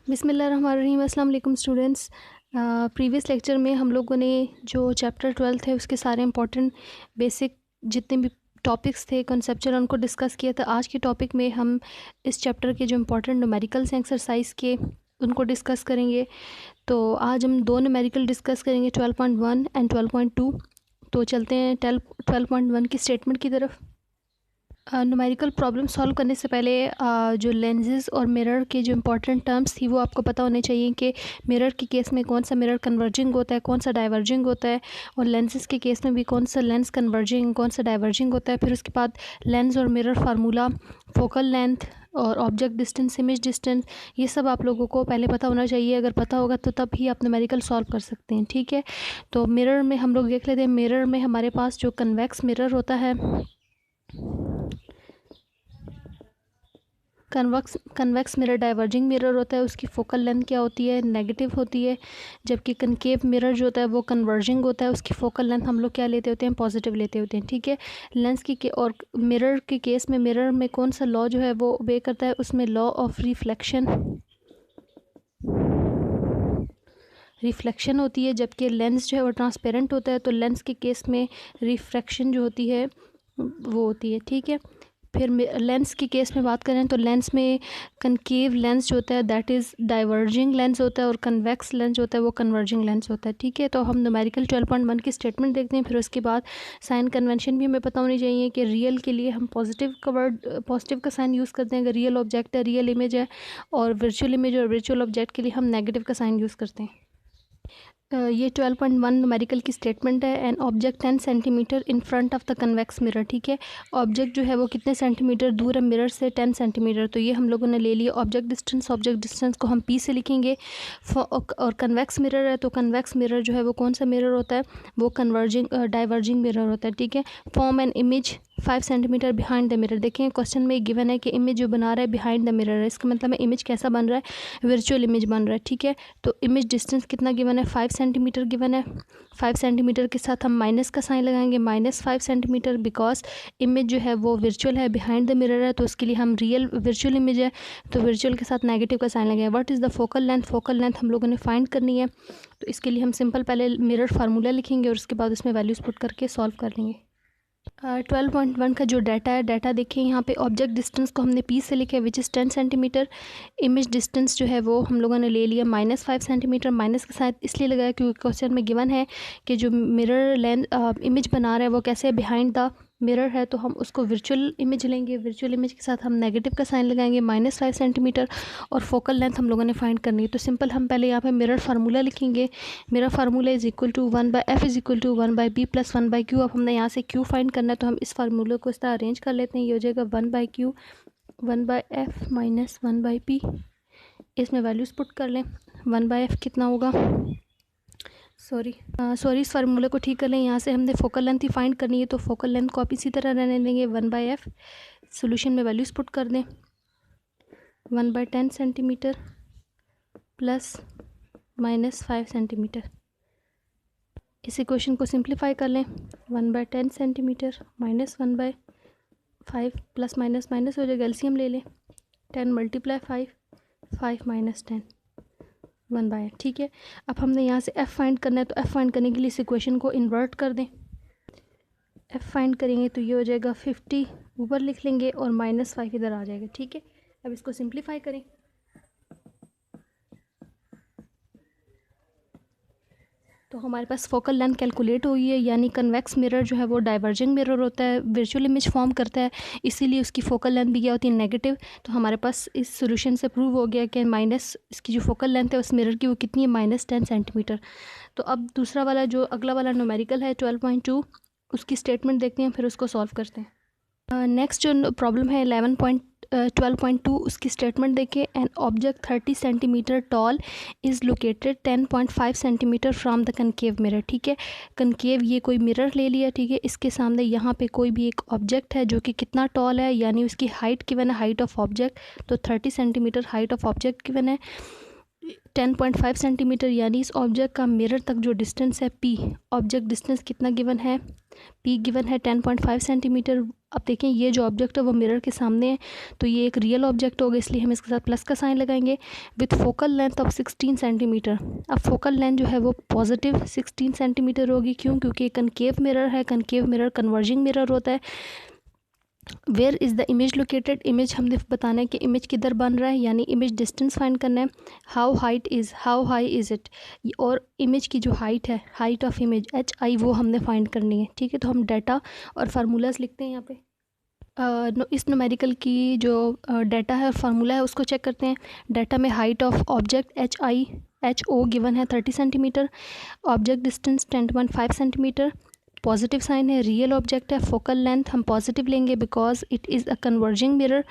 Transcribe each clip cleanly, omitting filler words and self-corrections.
बिस्मिल्लाहिर्रहमानिर्रहीम। अस्सलाम वालेकुम स्टूडेंट्स। प्रीवियस लेक्चर में हम लोगों ने जो चैप्टर 12 है उसके सारे इंपॉर्टेंट बेसिक जितने भी टॉपिक्स थे कॉन्सेप्चुअल उनको डिस्कस किया था। आज के टॉपिक में हम इस चैप्टर के जो इम्पोर्टेंट न्यूमेरिकल्स हैं एक्सरसाइज के उनको डिस्कस करेंगे। तो आज हम दो न्यूमेरिकल डिस्कस करेंगे 12.1 एंड 12.2। तो चलते हैं 12.1 की स्टेटमेंट की तरफ। न्यूमेरिकल प्रॉब्लम सॉल्व करने से पहले जो लेंसेज और मिरर के जो इंपॉर्टेंट टर्म्स थी वो आपको पता होने चाहिए कि मिरर के केस में कौन सा मिरर कन्वर्जिंग होता है, कौन सा डाइवर्जिंग होता है, और लेंसेज के केस में भी कौन सा लेंस कन्वर्जिंग कौन सा डाइवर्जिंग होता है। फिर उसके बाद लेंस और मिरर फार्मूला, फोकल लेंथ और ऑब्जेक्ट डिस्टेंस, इमेज डिस्टेंस, ये सब आप लोगों को पहले पता होना चाहिए। अगर पता होगा तो तब ही आप न्यूमेरिकल सॉल्व कर सकते हैं, ठीक है। तो मिरर में हम लोग देख लेते हैं। मिरर में हमारे पास जो कन्वेक्स मिरर होता है, कन्वेक्स मिरर डाइवर्जिंग मिरर होता है, उसकी फोकल लेंथ क्या होती है, नेगेटिव होती है। जबकि कनकेव मिरर जो होता है वो कन्वर्जिंग होता है, उसकी फोकल लेंथ हम लोग क्या लेते होते हैं, पॉजिटिव लेते होते हैं, ठीक है। लेंस की और मिरर के केस में मिरर में कौन सा लॉ जो है वो ओबे करता है, उसमें लॉ ऑफ रिफ्लेक्शन होती है। जबकि लेंस जो है वो ट्रांसपेरेंट होता है, तो लेंस के केस में रिफ्रैक्शन जो होती है वो होती है, ठीक है। फिर लेंस की केस में बात करें तो लेंस में कनकेव लेंस जो होता है दैट इज़ डाइवर्जिंग लेंस होता है, और कन्वेक्स लेंस जो होता है वो कन्वर्जिंग लेंस होता है, ठीक है। तो हम न्यूमेरिकल 12.1 की स्टेटमेंट देखते हैं। फिर उसके बाद साइन कन्वेंशन भी हमें पता होनी चाहिए कि रियल के लिए हम पॉजिटिव का साइन यूज़ करते हैं अगर रियल ऑब्जेक्ट है, रियल इमेज है, और वर्चुअल इमेज और वर्चुअल ऑब्जेक्ट के लिए हम नेगेटिव का साइन यूज़ करते हैं। ये 12.1 न्यूमेरिकल की स्टेटमेंट है। An object 10 centimetre in front of the convex mirror, ठीक है। ऑब्जेक्ट जो है वो कितने सेंटीमीटर दूर है मिरर से, 10 सेंटीमीटर। तो ये हम लोगों ने ले लिया ऑब्जेक्ट डिस्टेंस को हम पी से लिखेंगे। और कन्वेक्स मिरर है तो कन्वेक्स मिरर जो है वो कौन सा मिरर होता है, वो डाइवर्जिंग मिरर होता है, ठीक है। Form an image 5 centimetre behind the mirror. देखें क्वेश्चन में गिवन है कि इमेज जो बना रहा है बिहाइंड द मिरर है, इसका मतलब है इमेज कैसा बन रहा है, वर्चुअल इमेज बन रहा है, ठीक है। तो इमेज डिस्टेंस कितना गिवन है, 5 सेंटीमीटर गिवन है। 5 सेंटीमीटर के साथ हम माइनस का साइन लगाएंगे, -5 सेंटीमीटर, बिकॉज इमेज जो है वो वर्चुअल है, बिहाइंड द मिरर है, तो उसके लिए हम रियल वर्चुअल इमेज है तो वर्चुअल के साथ नेगेटिव का साइन लगाएंगे। What is the focal length, focal length हम लोगों ने फाइंड करनी है। तो इसके लिए हम सिंपल पहले मिरर फार्मूला लिखेंगे और उसके बाद उसमें वैल्यूज पुट करके सॉल्व कर लेंगे। 12.1 का जो डाटा है, डाटा देखें यहाँ पे ऑब्जेक्ट डिस्टेंस को हमने पी से लिखा है which is 10 centimetre. Image distance जो है वो हम लोगों ने ले लिया -5 सेंटीमीटर। माइनस के साथ इसलिए लगाया क्योंकि क्वेश्चन में गिवन है कि जो मिरर इमेज बना रहा है वो कैसे है, बिहाइंड द मिरर है, तो हम उसको वर्चुअल इमेज लेंगे। वर्चुअल इमेज के साथ हम नेगेटिव का साइन लगाएंगे, -5 सेंटीमीटर, और फोकल लेंथ हम लोगों ने फाइंड करनी है। तो सिंपल हम पहले यहाँ पे मिरर फार्मूला लिखेंगे। Mirror formula is equal to 1/f is equal to 1/b plus 1/q। अब हमने यहाँ से q फाइंड करना है, तो हम इस फार्मूले को इस तरह अरेंज कर लेते हैं। ये हो जाएगा 1/q 1/f माइनस 1/p। इसमें वैल्यूज पुट कर लें। 1/f कितना होगा, सॉरी इस फार्मूले को ठीक कर लें। यहाँ से हमने फोकल लेंथ ही फाइंड करनी है, तो फोकल लेंथ को आप इसी तरह रहने देंगे 1/f। सोल्यूशन में वैल्यूज पुट कर दें। 1/10 सेंटीमीटर प्लस -5 सेंटीमीटर। इस इक्वेशन को सिंप्लीफाई कर लें। 1/10 centimetre minus 1/5 plus minus minus हो जाएगा, एलसीएम ले लें। 10 × 5 5 - 10 1/8, ठीक है। अब हमने यहाँ से f फाइंड करना है, तो f फाइंड करने के लिए इस इक्वेशन को इन्वर्ट कर दें। f फाइंड करेंगे तो ये हो जाएगा 50 ऊपर लिख लेंगे और -5 इधर आ जाएगा, ठीक है। अब इसको सिंप्लीफाई करें। तो हमारे पास फोकल लेंथ कैलकुलेट हुई है, यानी कन्वेक्स मिरर जो है वो डाइवर्जिंग मिरर होता है, वर्चुअल इमेज फॉर्म करता है, इसीलिए उसकी फोकल लेंथ भी क्या होती है, नेगेटिव। तो हमारे पास इस सोल्यूशन से प्रूव हो गया कि माइनस इसकी जो फोकल लेंथ है उस मिरर की वो कितनी है, -10 सेंटीमीटर। तो अब दूसरा वाला जो अगला वाला न्यूमेरिकल है 12.2, उसकी स्टेटमेंट देखते हैं, फिर उसको सॉल्व करते हैं। नेक्स्ट जो प्रॉब्लम है 12.2, उसकी स्टेटमेंट देखिए। An object 30 centimetre toll is located 10.5 centimetre from the concave mirror, ठीक है। कनकेव ये कोई मिरर ले लिया, ठीक है। इसके सामने यहाँ पे कोई भी एक ऑब्जेक्ट है जो कि कितना टॉल है, यानी उसकी हाइट गिवन है, हाइट ऑफ ऑब्जेक्ट, तो 30 centimetre height of object given है। 10.5 सेंटीमीटर, यानी इस ऑब्जेक्ट का मिरर तक जो डिस्टेंस है p, ऑब्जेक्ट डिस्टेंस कितना गिवन है, p गिवन है 10.5 सेंटीमीटर। अब देखें ये जो ऑब्जेक्ट है वो मिरर के सामने है, तो ये एक रियल ऑब्जेक्ट होगा, इसलिए हम इसके साथ प्लस का साइन लगाएंगे। With focal length of 16 centimetre. अब फोकल लेंथ जो है वो पॉजिटिव 16 सेंटीमीटर होगी, क्यों? क्योंकि कनकेव मिरर है, कनकेव मिरर कन्वर्जिंग मिरर होता है। Where is the image located, image हमने बताना है कि इमेज किधर बन रहा है, यानी इमेज डिस्टेंस फाइंड करना है। हाउ हाई इज़ इट, और इमेज की जो हाइट है, हाइट ऑफ इमेज HI, वो हमने फाइंड करनी है। ठीक है, तो हम डाटा और फार्मूलाज लिखते हैं यहाँ पे। इस न्यूमेरिकल की जो डाटा है और फार्मूला है उसको चेक करते हैं। डाटा में height of object HO given है 30 centimetre, object distance 10.5 centimetre, positive sign है, रियल ऑब्जेक्ट है, फोकल लेंथ हम पॉजिटिव लेंगे because it is a converging mirror,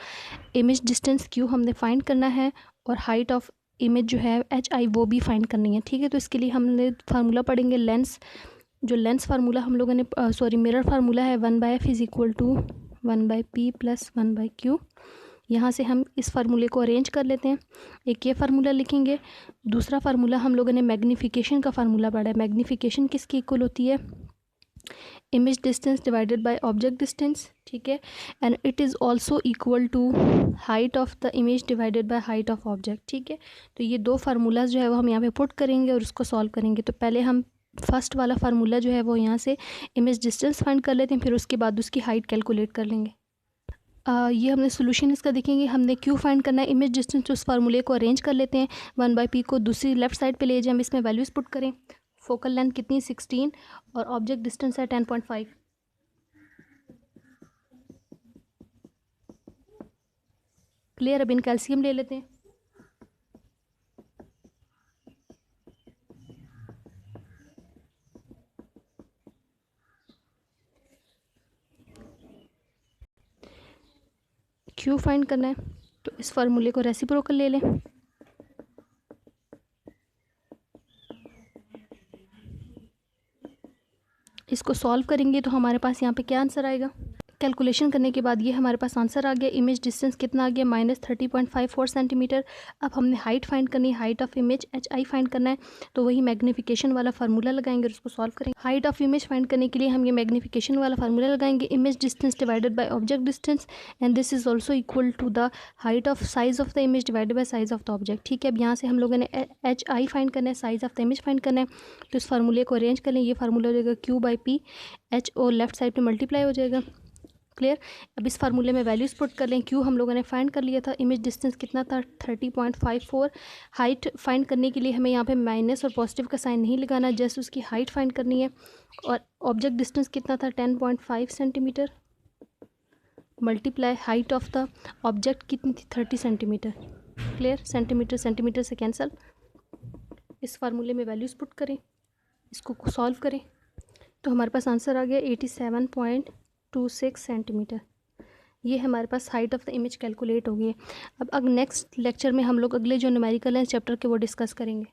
image distance Q हमने फाइंड करना है, और हाइट ऑफ इमेज जो है HI वो भी फाइंड करनी है। ठीक है, तो इसके लिए हमने फार्मूला पढ़ेंगे लेंस। जो लेंस फार्मूला हम लोगों ने मिरर फार्मूला है 1/f is equal to 1/p plus 1/q। यहाँ से हम इस फार्मूले को अरेंज कर लेते हैं। एक ये फार्मूला लिखेंगे, दूसरा फार्मूला हम लोगों ने मैग्नीफिकेशन का फार्मूला पढ़ा है। मैग्नीफिकेशन किसकी इक्वल होती है, image distance divided by object distance. ठीक है, and it is also equal to height of the image divided by height of object. ठीक है, तो ये दो फार्मूलाज जो है वो हम यहाँ पे पुट करेंगे और उसको सॉल्व करेंगे। तो पहले हम फर्स्ट वाला फार्मूला जो है वो यहाँ से इमेज डिस्टेंस फाइंड कर लेते हैं, फिर उसके बाद उसकी हाइट कैलकुलेट कर लेंगे। ये हमने सोल्यूशन इसका देखेंगे। हमने Q फाइंड करना है, इमेज डिस्टेंस, उस फार्मूले को अरेंज कर लेते हैं। 1/p को दूसरी लेफ्ट साइड पे ले जाएं, हम इसमें वैल्यूज़ पुट करें। फोकल लेंथ कितनी 16 और ऑब्जेक्ट डिस्टेंस है 10.5। क्लियर, अब इन कैल्शियम ले लेते हैं। Q फाइंड करना है, तो इस फार्मूले को रेसिप्रोकल ले लें। इसको सॉल्व करेंगे तो हमारे पास यहाँ पे क्या आंसर आएगा। कैलकुलेशन करने के बाद ये हमारे पास आंसर आ गया। इमेज डिस्टेंस कितना आ गया, -30.54 सेंटीमीटर। अब हमने हाइट फाइंड करनी है, height of image HI find करना है, तो वही मैग्नीफिकेशन वाला फार्मूला लगाएंगे और उसको सॉल्व करेंगे। हाइट ऑफ इमेज फाइंड करने के लिए हम ये मैग्नीफिकेशन वाला फार्मूला लगाएंगे, image distance divided by object distance, and this is also equal to the height of size of the image divided by size of the object. ठीक है, अब यहाँ से हम लोगों ने HI फाइंड करना है, size of the image find करना है, तो इस फार्मूले को अरेंज कर लें। ये फार्मूला हो जाएगा Q/P, HO लेफ्ट साइड पर मल्टीप्लाई हो जाएगा। क्लियर, अब इस फार्मूले में वैल्यूज़ पुट कर लें। Q हम लोगों ने फाइंड कर लिया था, इमेज डिस्टेंस कितना था 30.54। हाइट फाइंड करने के लिए हमें यहाँ पे माइनस और पॉजिटिव का साइन नहीं लगाना, जस्ट उसकी हाइट फाइंड करनी है। और ऑब्जेक्ट डिस्टेंस कितना था 10.5 centimetre, multiply height of the object कितनी थी 30 सेंटीमीटर। क्लियर, सेंटीमीटर सेंटीमीटर से कैंसिल। इस फार्मूले में वैल्यूज़ पुट करें, इसको सॉल्व करें, तो हमारे पास आंसर आ गया 87.26 सेंटीमीटर। ये हमारे पास height of the image calculate हो गई है। अब नेक्स्ट लेक्चर में हम लोग अगले जो न्यूमेरिकल हैं चैप्टर के वो डिस्कस करेंगे।